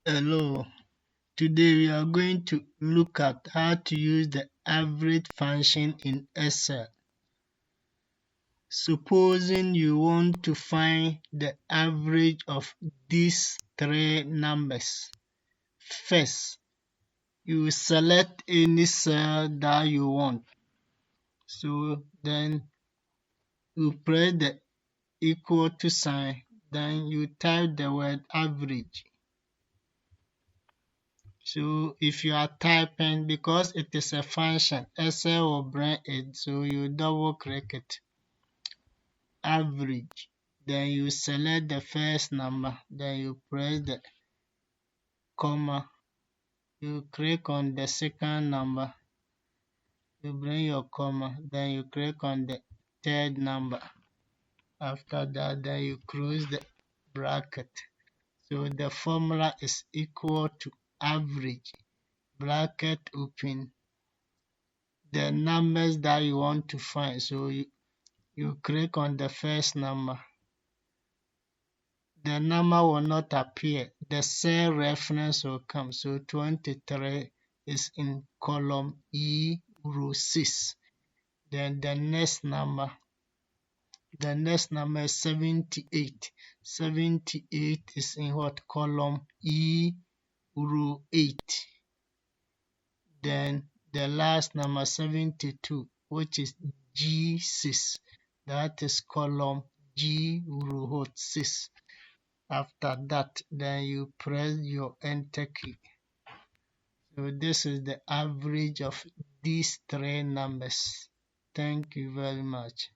Hello, today we are going to look at how to use the average function in Excel. Supposing you want to find the average of these three numbers. First, you select any cell that you want. So then you press the equal to sign, then you type the word average. So if you are typing, because it is a function, Excel will bring it, so you double click it, average. Then you select the first number, then you press the comma, you click on the second number, you bring your comma, then you click on the third number. After that, then you close the bracket. So the formula is equal to average, bracket open, the numbers that you want to find. So you click on the first number. The number will not appear. The cell reference will come. So 23 is in column E, row 6. Then the next number is 78. 78 is in what? Column E, row 8. Then the last number 72, which is G6, that is column G, row 6. After that, then you press your enter key. So this is the average of these three numbers. Thank you very much.